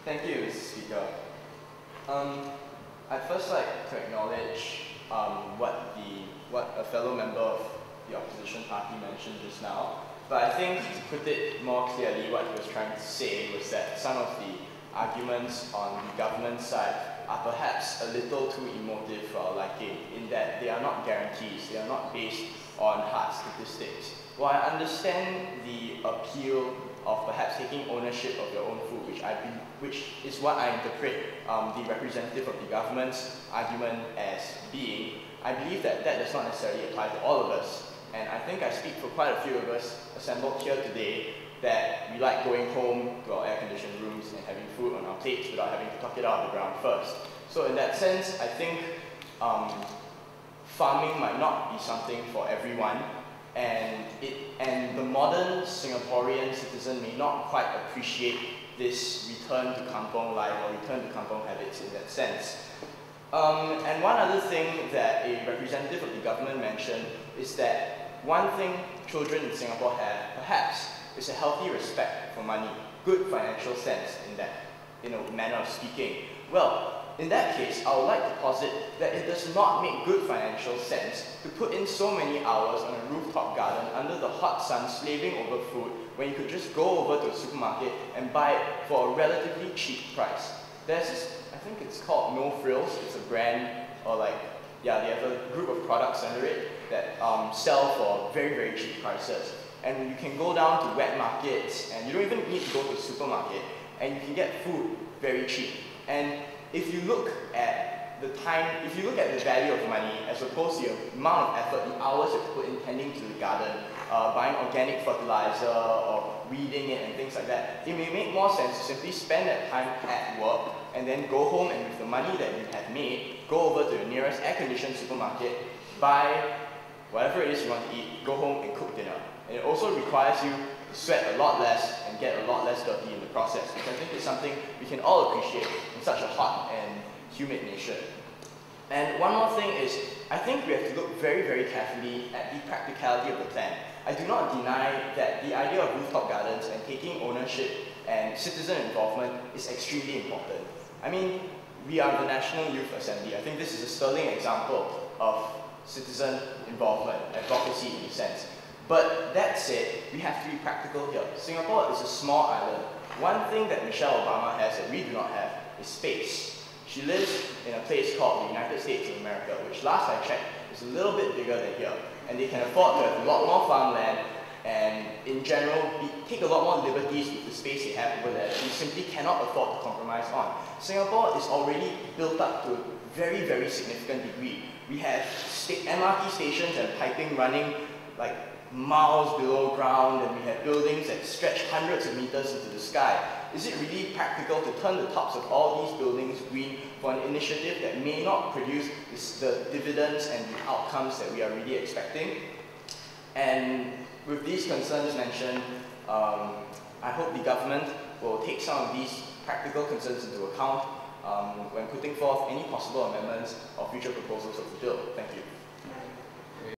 Thank you, Mr. Speaker. I'd first like to acknowledge what a fellow member of the opposition party mentioned just now. But I think, to put it more clearly, what he was trying to say was that some of the arguments on the government side are perhaps a little too emotive for our liking, in that they are not guarantees, they are not based on hard statistics. While I understand the appeal of perhaps taking ownership of your own food, which is what I interpret the representative of the government's argument as being, I believe that that does not necessarily apply to all of us. And I think I speak for quite a few of us assembled here today that we like going home to our air-conditioned rooms and having food on our plates without having to pluck it out of the ground first. So in that sense, I think farming might not be something for everyone, and the modern Singaporean citizen may not quite appreciate this return to kampong life or return to kampong habits in that sense. And one other thing that a representative of the government mentioned is that one thing children in Singapore have, perhaps, is a healthy respect for money, good financial sense in that, manner of speaking. Well, in that case, I would like to posit that it does not make good financial sense to put in so many hours on a rooftop garden under the hot sun slaving over food when you could just go over to a supermarket and buy it for a relatively cheap price. There's this, I think it's called No Frills, it's a brand, or they have a group of products under it that sell for very, very cheap prices. And you can go down to wet markets, and you don't even need to go to a supermarket, and you can get food very cheap. And if you look at the value of money as opposed to the amount of effort, the hours you put in tending to the garden, buying organic fertilizer or weeding it and things like that, it may make more sense to simply spend that time at work and then go home and with the money that you have made, go over to the nearest air-conditioned supermarket, buy whatever it is you want to eat, go home and cook dinner. And it also requires you to sweat a lot less and get a lot less dirty in the process, which I think is something we can all appreciate in such a hot and humid nation. And one more thing is, I think we have to look very, very carefully at the practicality of the plan. I do not deny that the idea of rooftop gardens and taking ownership and citizen involvement is extremely important. I mean, we are the National Youth Assembly. I think this is a sterling example of citizen involvement, advocacy in a sense. But that said, we have to be practical here. Singapore is a small island. One thing that Michelle Obama has that we do not have is space. She lives in a place called the United States of America, which last I checked is a little bit bigger than here. And they can afford to have a lot more farmland and in general take a lot more liberties with the space they have over there that we simply cannot afford to compromise on. Singapore is already built up to a very, very significant degree. We have MRT stations and piping running like miles below ground, and we have buildings that stretch hundreds of meters into the sky. Is it really practical to turn the tops of all these buildings green for an initiative that may not produce the dividends and the outcomes that we are really expecting? And with these concerns mentioned, I hope the government will take some of these practical concerns into account when putting forth any possible amendments or future proposals of the bill. Thank you.